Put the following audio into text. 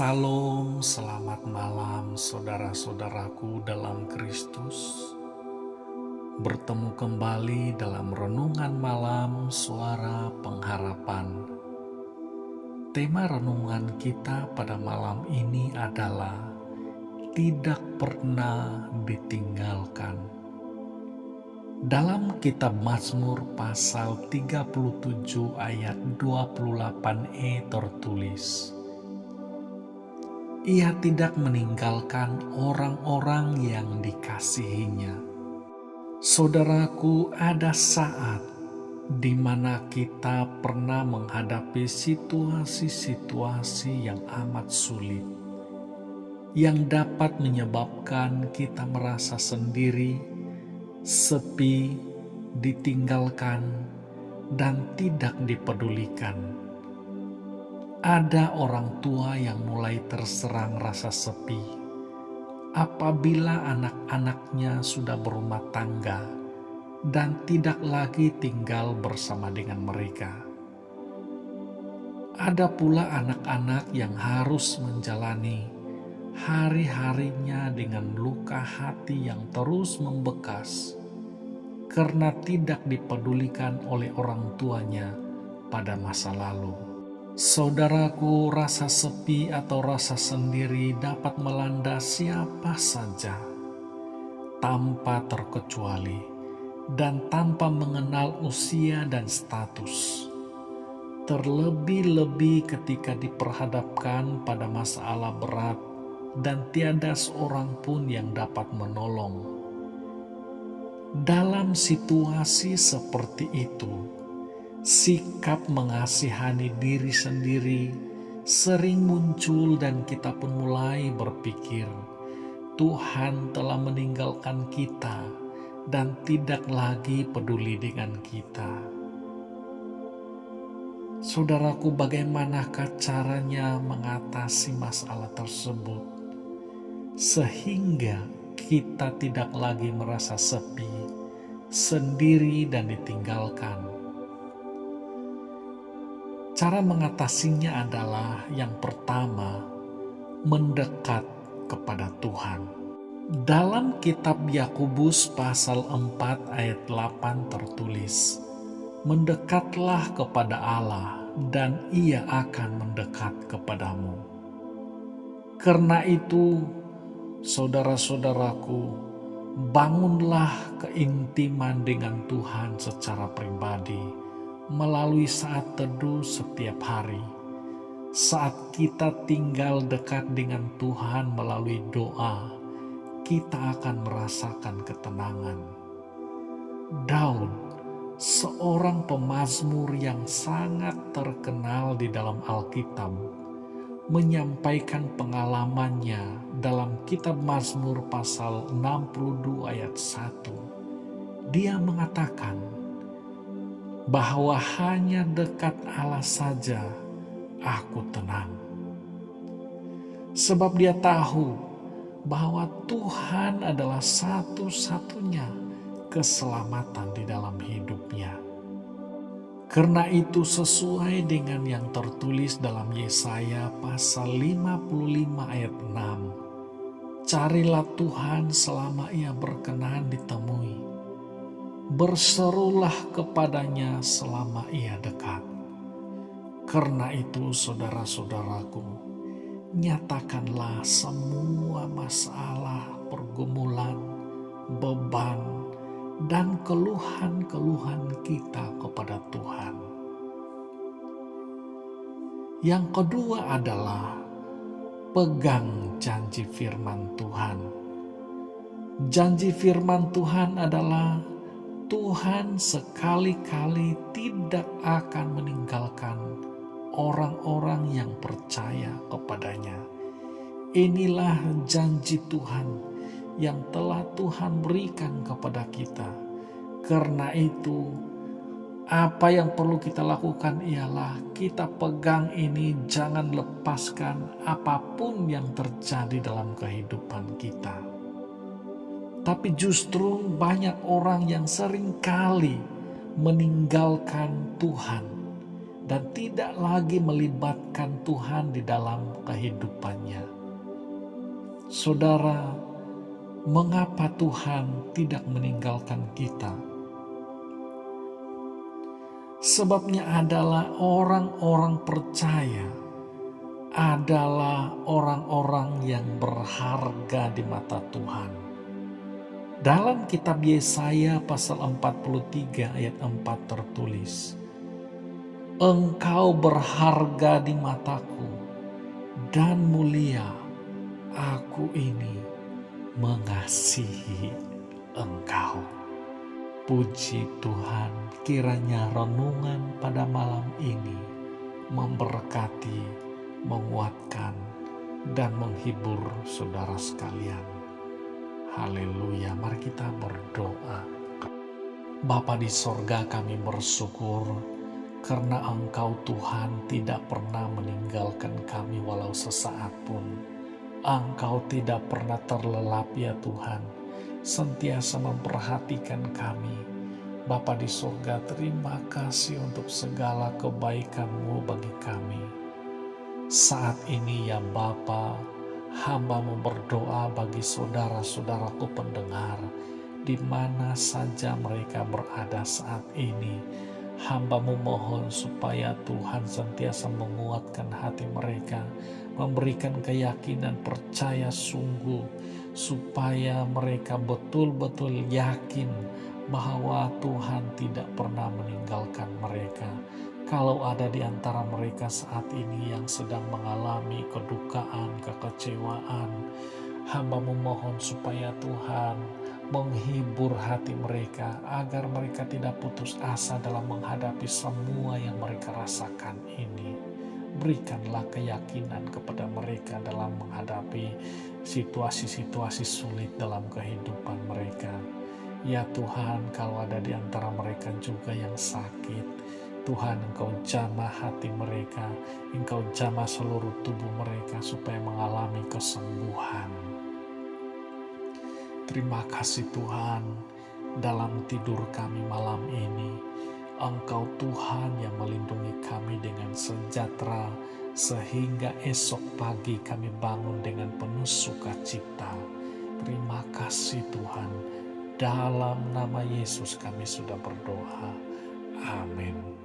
Salam, selamat malam saudara-saudaraku dalam Kristus. Bertemu kembali dalam renungan malam suara pengharapan. Tema renungan kita pada malam ini adalah tidak pernah ditinggalkan. Dalam kitab Mazmur pasal 37 ayat 28e tertulis, Ia tidak meninggalkan orang-orang yang dikasihinya. Saudaraku, ada saat di mana kita pernah menghadapi situasi-situasi yang amat sulit, yang dapat menyebabkan kita merasa sendiri, sepi, ditinggalkan, dan tidak dipedulikan. Ada orang tua yang mulai terserang rasa sepi apabila anak-anaknya sudah berumah tangga dan tidak lagi tinggal bersama dengan mereka. Ada pula anak-anak yang harus menjalani hari-harinya dengan luka hati yang terus membekas karena tidak dipedulikan oleh orang tuanya pada masa lalu. Saudaraku, rasa sepi atau rasa sendiri dapat melanda siapa saja tanpa terkecuali dan tanpa mengenal usia dan status. Terlebih-lebih ketika diperhadapkan pada masalah berat dan tiada seorang pun yang dapat menolong. Dalam situasi seperti itu, sikap mengasihani diri sendiri sering muncul dan kita pun mulai berpikir, Tuhan telah meninggalkan kita dan tidak lagi peduli dengan kita. Saudaraku, bagaimanakah caranya mengatasi masalah tersebut sehingga kita tidak lagi merasa sepi, sendiri, dan ditinggalkan? Cara mengatasinya adalah yang pertama, mendekat kepada Tuhan. Dalam kitab Yakobus pasal 4 ayat 8 tertulis, mendekatlah kepada Allah dan Ia akan mendekat kepadamu. Karena itu, saudara-saudaraku, bangunlah keintiman dengan Tuhan secara pribadi melalui saat teduh setiap hari. Saat kita tinggal dekat dengan Tuhan melalui doa, kita akan merasakan ketenangan. Daud, seorang pemazmur yang sangat terkenal di dalam Alkitab, menyampaikan pengalamannya dalam kitab Mazmur pasal 62 ayat 1. Dia mengatakan bahwa hanya dekat Allah saja aku tenang. Sebab dia tahu bahwa Tuhan adalah satu-satunya keselamatan di dalam hidupnya. Karena itu sesuai dengan yang tertulis dalam Yesaya pasal 55 ayat 6. Carilah Tuhan selama Ia berkenan ditemui. Berserulah kepadanya selama Ia dekat. Karena itu saudara-saudaraku, nyatakanlah semua masalah, pergumulan, beban, dan keluhan-keluhan kita kepada Tuhan. Yang kedua adalah pegang janji firman Tuhan. Janji firman Tuhan adalah Tuhan sekali-kali tidak akan meninggalkan orang-orang yang percaya kepadanya. Inilah janji Tuhan yang telah Tuhan berikan kepada kita. Karena itu, apa yang perlu kita lakukan ialah kita pegang ini, jangan lepaskan apapun yang terjadi dalam kehidupan kita. Tapi justru banyak orang yang seringkali meninggalkan Tuhan dan tidak lagi melibatkan Tuhan di dalam kehidupannya. Saudara, mengapa Tuhan tidak meninggalkan kita? Sebabnya adalah orang-orang percaya adalah orang-orang yang berharga di mata Tuhan. Dalam kitab Yesaya pasal 43 ayat 4 tertulis, "Engkau berharga di mataku dan mulia, aku ini mengasihi engkau." Puji Tuhan, kiranya renungan pada malam ini memberkati, menguatkan, dan menghibur saudara sekalian. Haleluya, mari kita berdoa. Bapa di sorga, kami bersyukur karena Engkau Tuhan tidak pernah meninggalkan kami walau sesaat pun. Engkau tidak pernah terlelap ya Tuhan, sentiasa memperhatikan kami. Bapa di surga, terima kasih untuk segala kebaikan-Mu bagi kami. Saat ini ya Bapa, hamba-Mu berdoa bagi saudara-saudaraku pendengar, di mana saja mereka berada saat ini. Hamba-Mu mohon supaya Tuhan sentiasa menguatkan hati mereka, memberikan keyakinan percaya sungguh, supaya mereka betul-betul yakin bahwa Tuhan tidak pernah meninggalkan mereka. Kalau ada di antara mereka saat ini yang sedang mengalami kedukaan, kekecewaan, hamba-Mu mohon supaya Tuhan menghibur hati mereka, agar mereka tidak putus asa dalam menghadapi semua yang mereka rasakan ini. Berikanlah keyakinan kepada mereka dalam menghadapi situasi-situasi sulit dalam kehidupan mereka. Ya Tuhan, kalau ada di antara mereka juga yang sakit, Tuhan, Engkau jamah hati mereka, Engkau jamah seluruh tubuh mereka supaya mengalami kesembuhan. Terima kasih Tuhan, dalam tidur kami malam ini, Engkau Tuhan yang melindungi kami dengan sejahtera, sehingga esok pagi kami bangun dengan penuh sukacita. Terima kasih Tuhan, dalam nama Yesus kami sudah berdoa. Amin.